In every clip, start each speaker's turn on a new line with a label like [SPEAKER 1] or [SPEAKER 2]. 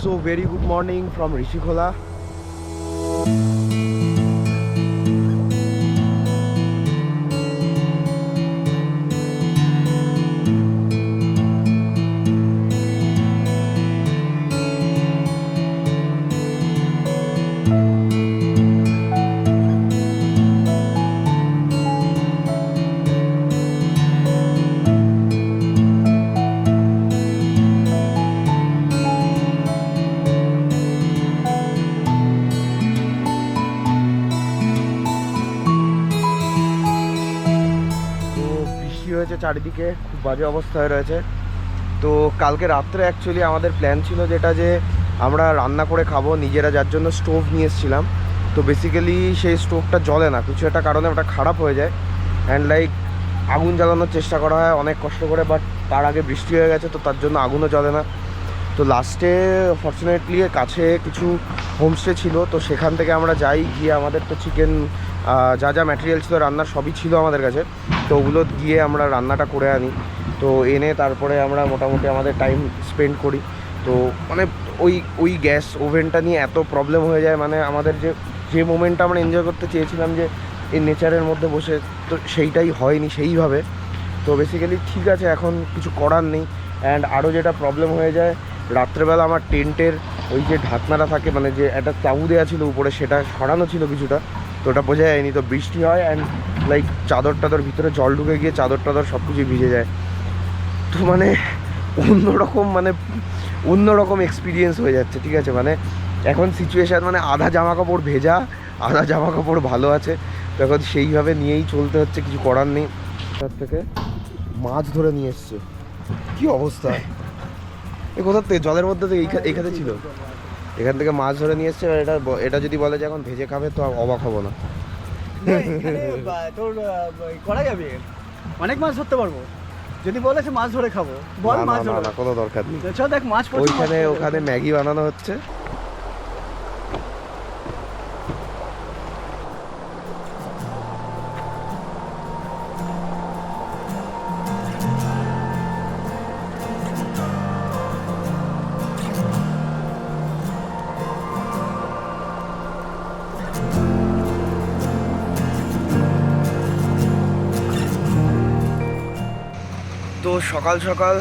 [SPEAKER 1] So very good morning from Rishikhola. হয়েছে চারিদিকে খুব বাজে অবস্থায় রয়েছে। তো কালকে রাত্রে অ্যাকচুয়ালি আমাদের প্ল্যান ছিল যেটা যে আমরা রান্না করে খাবো নিজেরা, যার জন্য স্টোভ নিয়ে এসেছিলাম। তো বেসিক্যালি সেই স্টোভটা জ্বলে না, কিছু একটা কারণে ওটা খারাপ হয়ে যায় অ্যান্ড লাইক আগুন জ্বালানোর চেষ্টা করা হয় অনেক কষ্ট করে, বাট তার আগে বৃষ্টি হয়ে গেছে তো তার জন্য আগুনও জ্বলে না। তো লাস্টে ফর্চুনেটলি কাছে কিছু হোমস্টে ছিল, তো সেখান থেকে আমরা যাই, গিয়ে আমাদের তো চিকেন যা যা ম্যাটেরিয়াল ছিল রান্নার সবই ছিল আমাদের কাছে, তো ওগুলো গিয়ে আমরা রান্নাটা করে আনি। তো এনে তারপরে আমরা মোটামুটি আমাদের টাইম স্পেন্ড করি। তো মানে ওই গ্যাস ওভেনটা নিয়ে এত প্রবলেম হয়ে যায়, মানে আমাদের যে মোমেন্টটা আমরা এনজয় করতে চেয়েছিলাম যে এই নেচারের মধ্যে বসে, তো সেইটাই হয়নি সেইভাবে। তো বেসিক্যালি ঠিক আছে, এখন কিছু করার নেই। অ্যান্ড আরও যেটা প্রবলেম হয়ে যায়, রাত্রেবেলা আমার টেন্টের ওই যে ঢাকনাটা থাকে, মানে যে একটা তাঁবু দেওয়া ছিল উপরে, সেটা সরানো ছিল কিছুটা, তো ওটা বোঝা যায়নি। তো বৃষ্টি হয় অ্যান্ড লাইক চাদর টাদর ভিতরে জল ঢুকে গিয়ে চাদর টাদর সব কিছু ভিজে যায়। তো মানে অন্যরকম এক্সপিরিয়েন্স হয়ে যাচ্ছে, ঠিক আছে। মানে এখন সিচুয়েশান মানে আধা জামা কাপড় ভেজা, আধা জামা কাপড় ভালো আছে, তো এখন সেইভাবে নিয়েই চলতে হচ্ছে, কিছু করার নেই। তার থেকে মাছ ধরে নিয়ে এসছে, কি অবস্থা! এ কোথার থেকে? জলের মধ্যে তো এইখানে ছিল, এখান থেকে মাছ ধরে নিয়ে এসছে। এটা যদি বলে যে এখন ভেজে খাবে তো অবাক হবো না।
[SPEAKER 2] তোর করা যাবে, অনেক মাছ ধরতে পারবো। যদি বলে মাছ ধরে খাবো, বল মাছ ধরে,
[SPEAKER 1] না কোনো দরকার নেই।
[SPEAKER 2] চল দেখ মাছ
[SPEAKER 1] ওখানে ম্যাগি বানানো হচ্ছে। তো সকাল সকাল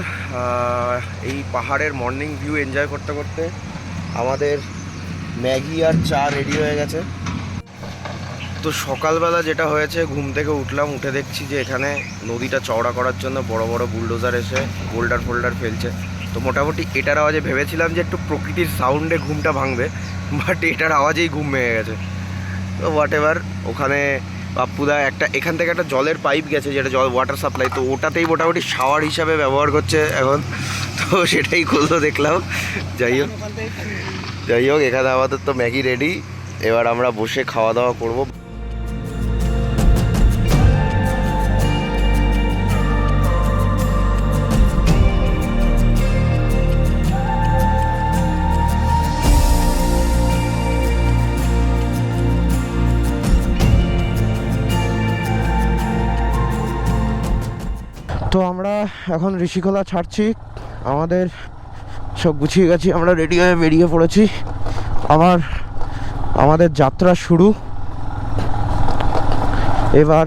[SPEAKER 1] এই পাহাড়ের মর্নিং ভিউ এনজয় করতে করতে আমাদের ম্যাগি আর চা রেডি হয়ে গেছে। তো সকালবেলা যেটা হয়েছে, ঘুম থেকে উঠলাম, উঠে দেখছি যে এখানে নদীটা চওড়া করার জন্য বড় বড় বুলডোজার এসে বোল্ডার ফেলছে। তো মোটামুটি এটার আওয়াজে ভেবেছিলাম যে একটু প্রকৃতির সাউন্ডে ঘুমটা ভাঙবে, বাট এটার আওয়াজেই ঘুম ভেঙে গেছে। তো হোয়াট এভার, ওখানে বাপ্পুদা এখান থেকে একটা জলের পাইপ গেছে, যেটা ওয়াটার সাপ্লাই, তো ওটাতেই মোটামুটি শাওয়ার হিসাবে ব্যবহার করছে এখন। তো সেটাই খুলতো দেখলাম। যাই হোক এখানে আমাদের তো ম্যাগি রেডি, এবার আমরা বসে খাওয়া দাওয়া করবো। তো আমরা এখন ঋষিখোলা ছাড়ছি, আমাদের সব গুছিয়ে গেছি, আমরা রেডি হয়ে বেরিয়ে পড়েছি। আবার আমাদের যাত্রা শুরু। এবার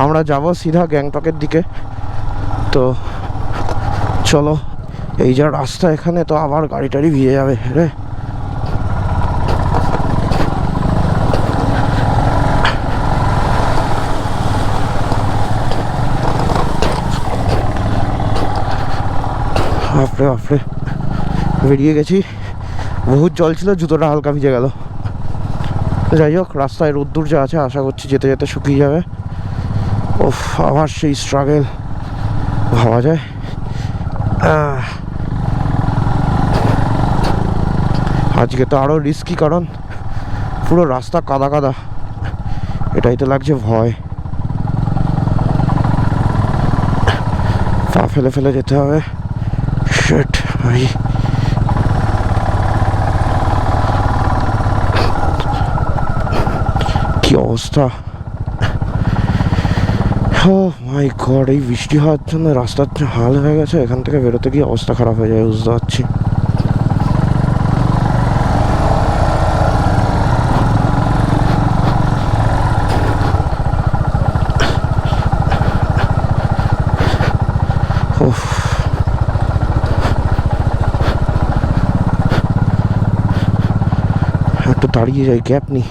[SPEAKER 1] আমরা যাব সিধা গ্যাংটকের দিকে। তো চলো, এই যা রাস্তা এখানে, তো আবার গাড়ি টাড়ি ভিজে যাবে রে। বাপরে বেরিয়ে গেছি, বহুত জল ছিল, জুতোটা হালকা ভিজে গেল। যাই হোক, রাস্তায় রোদ্দুর যা আছে, আশা করছি যেতে যেতে শুকিয়ে যাবে। ওফ, আবার সেই স্ট্রাগল ভাবা যায়। আজকে তো আরও রিস্কি, কারণ পুরো রাস্তা কাদা কাদা, এটাই তো লাগছে ভয়। পা ফেলে ফেলে যেতে হবে। শিট ভাই, কি অবস্থা! ও মাই গড, এই বৃষ্টি হওয়ার জন্য রাস্তার হাল হয়ে গেছে, এখান থেকে বেরোতে গিয়ে অবস্থা খারাপ হয়ে যায়, বুঝতে পারছি। দাঁড়িয়ে যাই, গ্যাপ নি।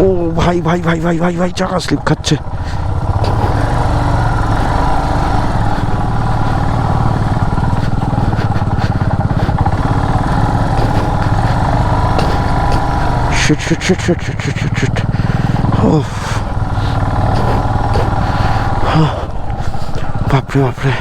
[SPEAKER 1] ও ভাই ভাই ভাই ভাই ভাই ভাই, চাকা স্লিপ খাচ্ছে। Shit, shit, shit, shit, shit, shit, shit, shit. Oh. বাপরে বাপরে।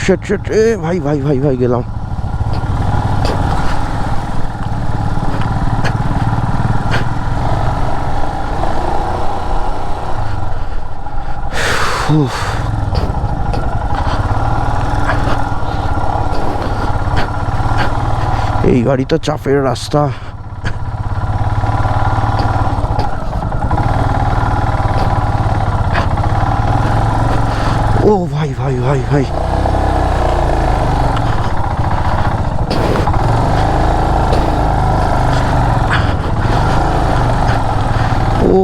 [SPEAKER 1] শিট শিট, এ ভাই ভাই ভাই ভাই, গেলাম। এই গাড়ি তো চাপের রাস্তা। ও ভাই ভাই ভাই ভাই, ও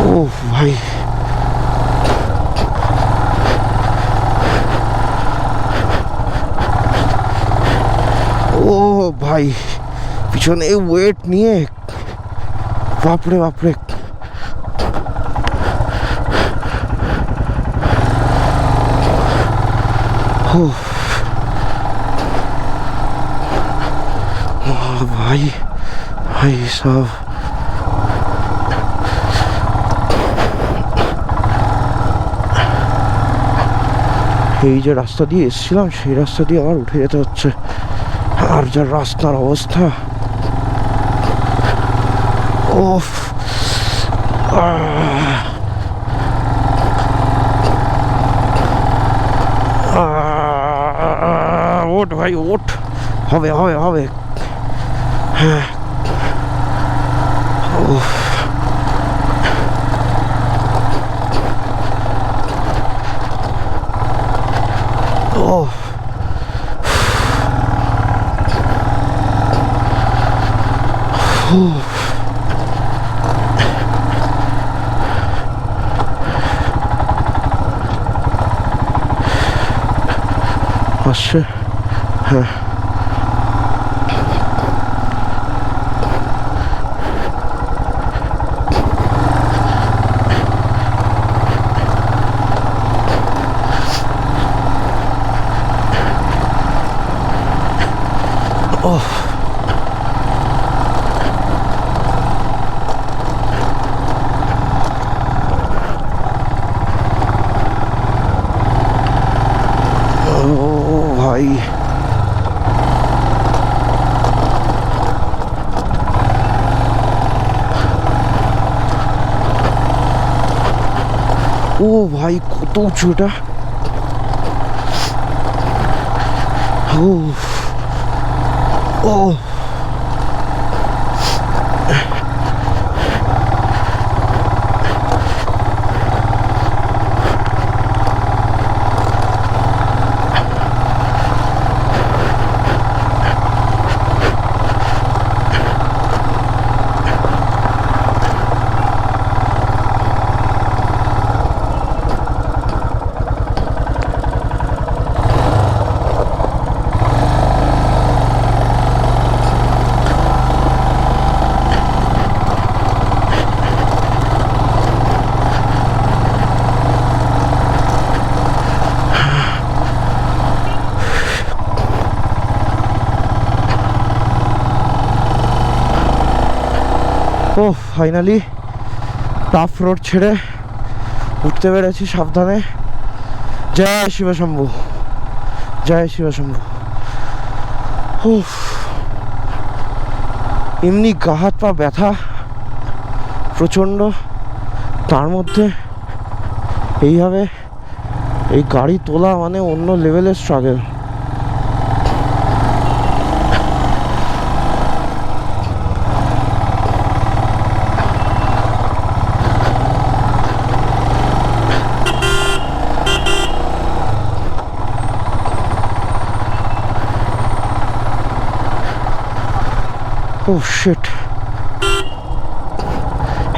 [SPEAKER 1] ও ভাই, ও ভাই, পিছনে ওয়েট নিয়ে, বাপরে বাপরে। ভাই ভাই সব, এই যে রাস্তা দিয়ে এসেছিলাম সেই রাস্তা দিয়ে আবার উঠে যেতে হচ্ছে। আর যা রাস্তার অবস্থা, ওফ। ওঠ ভাই ওঠ, হবে হবে হবে। হ্যাঁ, ও আসছে। হ্যাঁ, ও ভাই, ও ভাই কত উঁচু এটা। ও ও ও ফাইনালি টাফ রোড ছেড়ে উঠতে পেরেছি সাবধানে। জয় শিবশম্ভু, জয় শিবশম্ভু। উফ, এমনি গা হাত পা ব্যথা প্রচণ্ড, তার মধ্যে এইভাবে এই গাড়ি তোলা মানে অন্য লেভেলের স্ট্রাগল। ও শিট,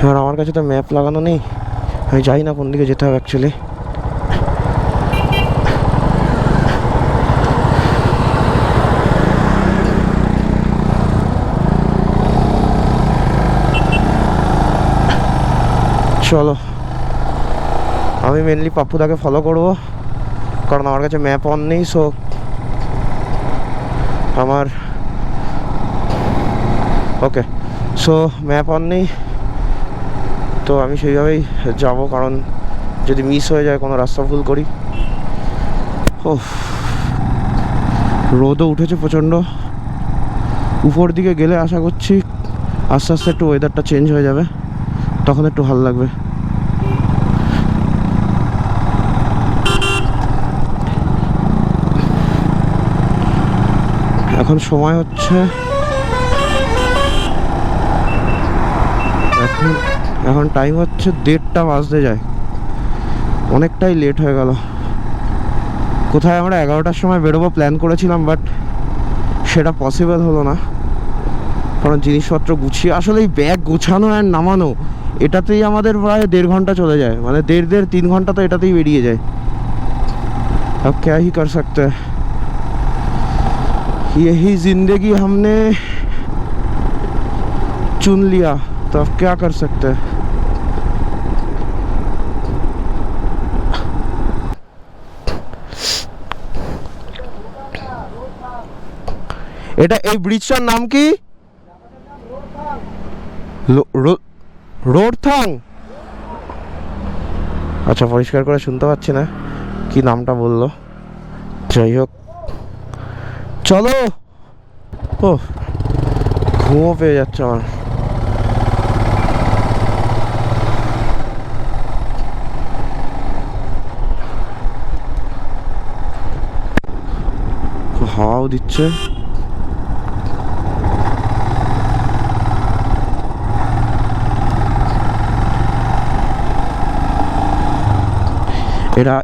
[SPEAKER 1] এবার আমার কাছে তো ম্যাপ লাগানো নেই, আমি জানি না কোন দিকে যেতে হবে অ্যাকচুয়ালি। চলো, আমি মেনলি পাপ্পুদাকে ফলো করব, কারণ আমার কাছে ম্যাপ অন নেই। সো আমার ওকে, সো ম্যাপ অন নেই, তো আমি সেইভাবেই যাব, কারণ যদি মিস হয়ে যায় কোনো রাস্তা ভুল করি। ও, রোদও উঠেছে প্রচণ্ড। উপর দিকে গেলে আশা করছি আস্তে আস্তে একটু ওয়েদারটা চেঞ্জ হয়ে যাবে, তখন একটু ভালো লাগবে। এখন সময় হচ্ছে এখন টাইম হচ্ছে 1:30 বাজতে যায়, অনেকটাই লেট হয়ে গেল। কোথায় আমরা 11টার সময় বেরোবো প্ল্যান করেছিলাম, বাট সেটা পসিবল হলো না, কারণ জিনিসপত্র গুছিয়ে, আসলে এই ব্যাগ গোছানো আর নামানো এটাতেই আমাদের প্রায় 1.5 ঘন্টা চলে যায়, মানে 1.5-3 ঘন্টা তো এটাতেই বেরিয়ে যায়। अब क्या ही कर सकते हैं, यही जिंदगी हमने चुन लिया, तो अब क्या कर सकते हैं। এটা এই ব্রিজটার নাম কি? রোডথাং। আচ্ছা, পরিষ্কার করে শুনতে পাচ্ছি না কি নামটা বললো, যাই হোক চলো। ও, ঘুমও পেয়ে যাচ্ছে আমার। হাওয়াও দিচ্ছে।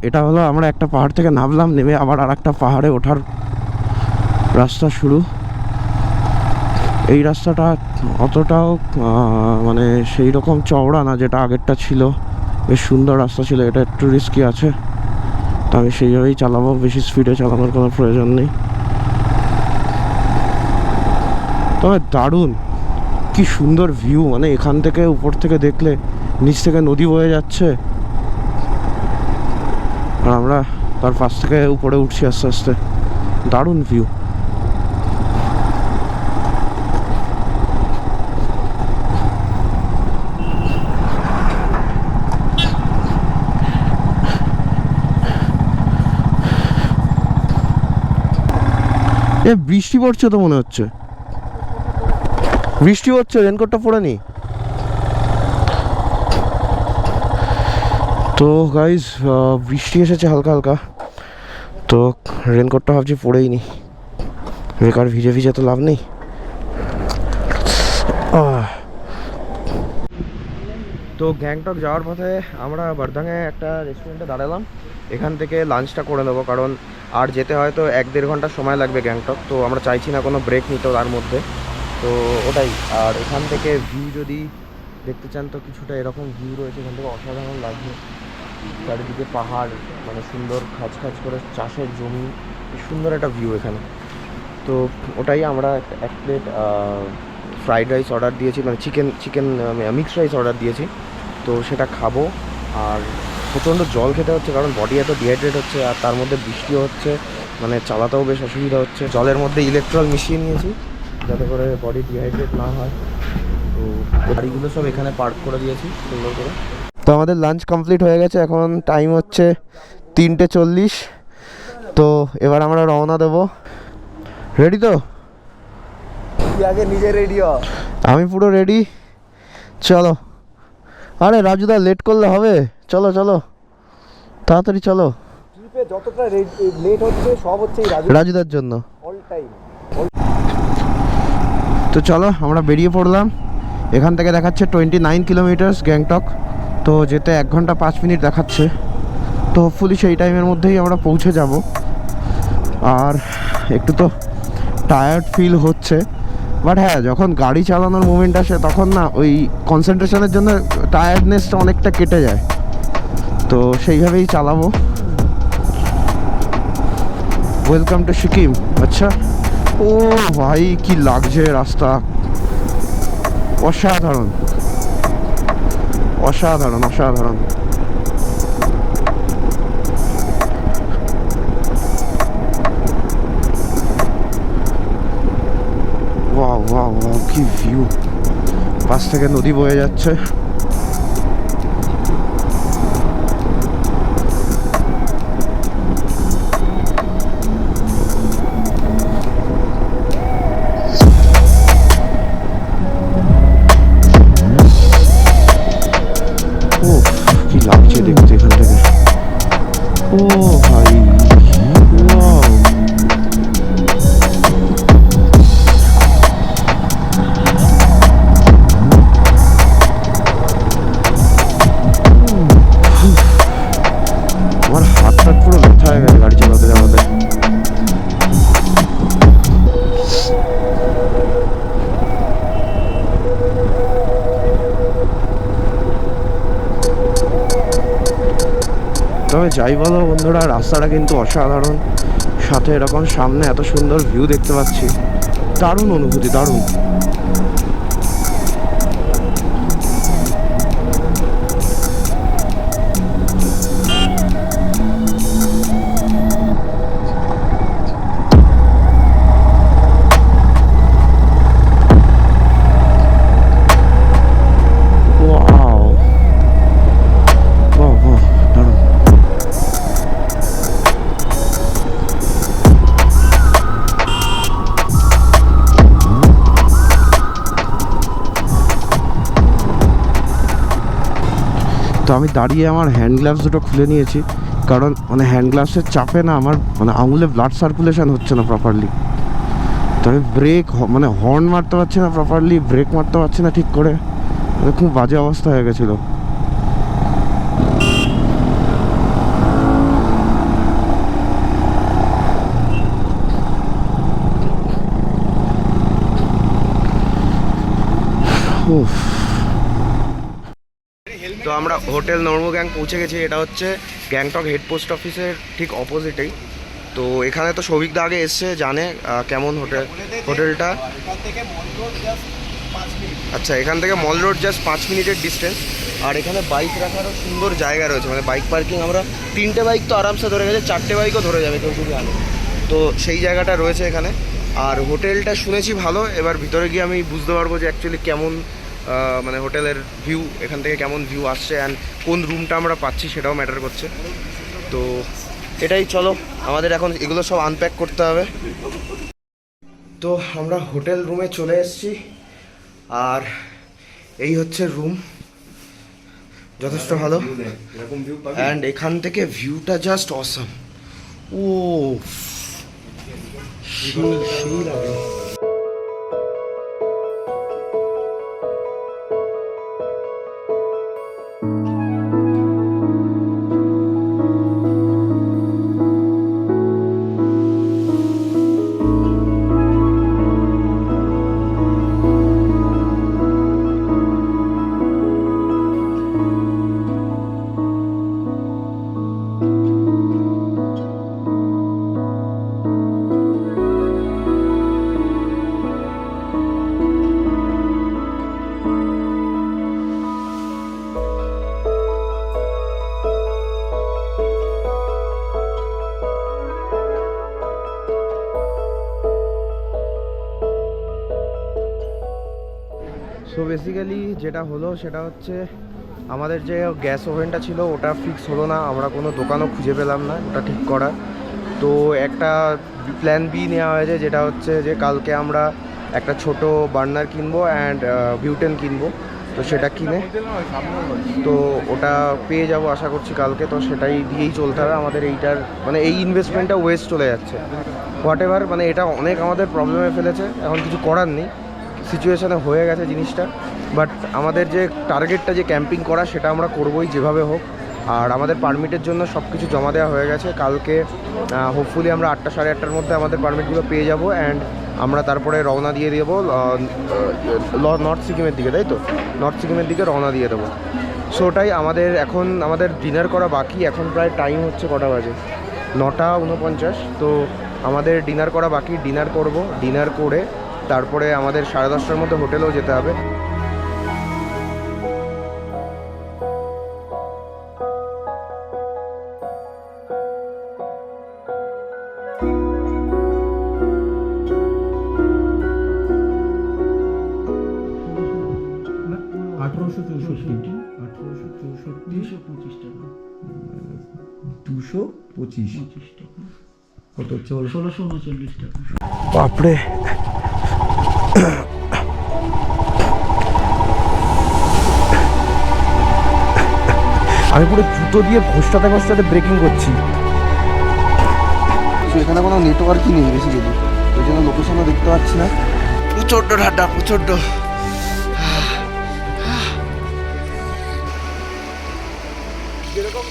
[SPEAKER 1] এটা হলো আমরা একটা পাহাড় থেকে নামলাম, নেমে আবার আর একটা পাহাড়ে ওঠার রাস্তা শুরু। এই রাস্তাটা অতটাও মানে সেই রকম চওড়া না যেটা আগেরটা ছিল, বেশ সুন্দর রাস্তা ছিল। এটা একটু রিস্কি আছে, তো আমি সেইভাবেই চালাবো, বেশি স্পিডে চালানোর কোনো প্রয়োজন নেই। তবে দারুণ, কি সুন্দর ভিউ, মানে এখান থেকে উপর থেকে দেখলে নিচ থেকে নদী বয়ে যাচ্ছে, আর আমরা তার পাশ থেকে উপরে উঠছি আস্তে আস্তে, দারুণ ভিউ। এ বৃষ্টি পড়ছে তো মনে হচ্ছে, বৃষ্টি হচ্ছে, রেনকোটটা পরে নি। তো গাইজ বৃষ্টি এসেছে হালকা হালকা, তো রেনকোটটা ভাবছি পরেই নি, বেকার ভিজে ভিজে তো লাভ নেই। তো গ্যাংটক যাওয়ার পথে আমরা বারদাংয়ে একটা রেস্টুরেন্টে দাঁড়ালাম, এখান থেকে লাঞ্চটা করে নেবো, কারণ আর যেতে হয়তো 1-1.5 ঘন্টা সময় লাগবে গ্যাংটক, তো আমরা চাইছি না কোনো ব্রেক নিতে তার মধ্যে, তো ওটাই। আর এখান থেকে ভিউ যদি দেখতে চান তো কিছুটা এরকম ভিউ রয়েছে, এখান থেকে অসাধারণ লাগবে, চারিদিকে পাহাড়, মানে সুন্দর খাঁজ খাঁজ করে চাষের জমি, সুন্দর একটা ভিউ এখানে। তো ওটাই আমরা এক প্লেট ফ্রাইড রাইস অর্ডার দিয়েছি, মানে চিকেন মিক্সড রাইস অর্ডার দিয়েছি, তো সেটা খাবো। আর প্রচণ্ড জল খেতে হচ্ছে, কারণ বডি এত ডিহাইড্রেট হচ্ছে, আর তার মধ্যে বৃষ্টিও হচ্ছে, মানে চালাতেও বেশ অসুবিধা হচ্ছে। জলের মধ্যে ইলেকট্রল মিশিয়ে নিয়েছি যাতে করে বডি ডিহাইড্রেট না হয়। তো গাড়িগুলো সব এখানে পার্ক করে দিয়েছি সুন্দর করে। তো আমাদের লাঞ্চ কমপ্লিট হয়ে গেছে, এখন টাইম হচ্ছে 3:40। তো এবার আমরা রওনা দেব। রেডি তো?
[SPEAKER 2] তুই আগে নিজে রেডি হ।
[SPEAKER 1] আমি পুরো রেডি, চলো। আরে রাজুদা, লেট করলে হবে? চলো চলো, তাড়াতাড়ি চলো।
[SPEAKER 2] ট্রিপে যতটা লেট হচ্ছে সব হচ্ছে এই
[SPEAKER 1] রাজুদার জন্য।
[SPEAKER 2] All time.
[SPEAKER 1] তো চলো আমরা বেরিয়ে পড়লাম। এখান থেকে দেখাচ্ছে 29 কিলোমিটার্স গ্যাংটক। তো যেতে 1 ঘন্টা 5 মিনিট দেখাচ্ছে। তো হোপফুলি সেই টাইমের মধ্যেই আমরা পৌঁছে যাব। আর একটু তো টায়ার্ড ফিল হচ্ছে, বাট হ্যাঁ, যখন গাড়ি চালানোর মুভমেন্ট আসে তখন না ওই কনসেন্ট্রেশনের জন্য টায়ার্ডনেসটা অনেকটা কেটে যায়। তো সেইভাবেই চালাবো। Welcome to Sikkim. আচ্ছা, ও ভাই কি লাগছে রাস্তা, অসাধারণ অসাধারণ অসাধারণ। ওয়াও ওয়াও ওয়াও, কি ভিউ! পাশ থেকে নদী বয়ে যাচ্ছে। ও কি লাগছে দেখতে এখান থেকে। ও ভাই, ওয়াও! আমার হাত টাত পুরো ব্যথা হয়ে গেছে গাড়ি চালাতে চালাতে। তবে যাই বলো বন্ধুরা, রাস্তাটা কিন্তু অসাধারণ। সাথে এরকম সামনে এত সুন্দর ভিউ দেখতে পাচ্ছি, দারুণ অনুভূতি, দারুণ। ওয়াও ওয়াও ওয়াও, দারুণ। তো আমি দাঁড়িয়ে আমার হ্যান্ড গ্লাভস দুটো খুলে নিয়েছি, কারণ মানে হ্যান্ড গ্লাভসের চাপে না আমার মানে আঙুলে ব্লাড সার্কুলেশন হচ্ছে না প্রপারলি। তো আমি ব্রেক মানে হর্ন মারতে পারছি না প্রপারলি, ব্রেক মারতে পারছি না ঠিক করে। মানে খুব বাজে অবস্থা হয়ে গেছিলো। উফ। তো আমরা হোটেল নর্মগ্যাং পৌঁছে গেছি। এটা হচ্ছে গ্যাংটক হেড পোস্ট অফিসের ঠিক অপোজিটেই। তো এখানে তো সৌভিকদা আগে এসছে, জানে কেমন হোটেলটা। আচ্ছা, এখান থেকে মল রোড জাস্ট 5 মিনিটের ডিস্টেন্স। আর এখানে বাইক রাখারও সুন্দর জায়গা রয়েছে, মানে বাইক পার্কিং। আমরা 3টে বাইক তো আরামসে ধরে গেছে, 4টে বাইকও ধরে যাবে কেউ যদি আনে। তো সেই জায়গাটা রয়েছে এখানে। আর হোটেলটা শুনেছি ভালো। এবার ভিতরে গিয়ে আমি বুঝতে পারবো যে অ্যাকচুয়ালি কেমন মানে হোটেলের ভিউ, এখান থেকে কেমন ভিউ আসছে অ্যান্ড কোন রুমটা আমরা পাচ্ছি সেটাও ম্যাটার করছে। তো এটাই, চলো আমাদের এখন এগুলো সব আনপ্যাক করতে হবে। তো আমরা হোটেল রুমে চলে এসেছি, আর এই হচ্ছে রুম, যথেষ্ট ভালো। অ্যান্ড এখান থেকে ভিউটা জাস্ট অসাম। ও সেই লাগে। সো বেসিক্যালি যেটা হলো সেটা হচ্ছে আমাদের যে গ্যাস ওভেনটা ছিল ওটা ফিক্স হলো না, আমরা কোনো দোকানও খুঁজে পেলাম না ওটা ঠিক করার। তো একটা প্ল্যান বি নেওয়া হয়েছে, যেটা হচ্ছে যে কালকে আমরা একটা ছোট বার্নার কিনবো অ্যান্ড বিউটেন কিনবো। তো সেটা কিনে তো ওটা পেয়ে যাব আশা করছি কালকে। তো সেটাই দিয়েই চলতে হবে আমাদের, এইটার মানে এই ইনভেস্টমেন্টটা ওয়েস্ট চলে যাচ্ছে হোয়াট এভার, মানে এটা অনেক আমাদের প্রবলেমে ফেলেছে, এখন কিছু করার নেই, সিচুয়েশানে হয়ে গেছে জিনিসটা। বাট আমাদের যে টার্গেটটা যে ক্যাম্পিং করা সেটা আমরা করবোই যেভাবে হোক। আর আমাদের পারমিটের জন্য সব কিছু জমা দেওয়া হয়ে গেছে, কালকে হোপফুলি আমরা 8টা সাড়ে 8টার মধ্যে আমাদের পারমিটগুলো পেয়ে যাব অ্যান্ড আমরা তারপরে রওনা দিয়ে দেবো নর্থ সিকিমের দিকে, তাই তো নর্থ সিকিমের দিকে রওনা দিয়ে দেবো। সো ওটাই আমাদের এখন আমাদের ডিনার করা বাকি, এখন প্রায় টাইম হচ্ছে কটা বাজে, 9:49। তো আমাদের ডিনার করা বাকি, ডিনার করব, ডিনার করে তারপরে আমাদের 10:30টার মধ্যে হোটেলেও যেতে হবে।
[SPEAKER 2] আঠারোশো
[SPEAKER 3] 225 কত হচ্ছে
[SPEAKER 2] 1639 টাকা।
[SPEAKER 1] বাপরে, আমি পুরো জুতো দিয়ে ঘষটাতে ঘষটাতে ব্রেকিং করছি। তো এখানে কোনো নেটওয়ার্কই নেই বেসিক্যালি, ওই জন্য লোকেশনও দেখতে পাচ্ছি না। প্রচণ্ড ঠান্ডা, প্রচণ্ড। যেরকম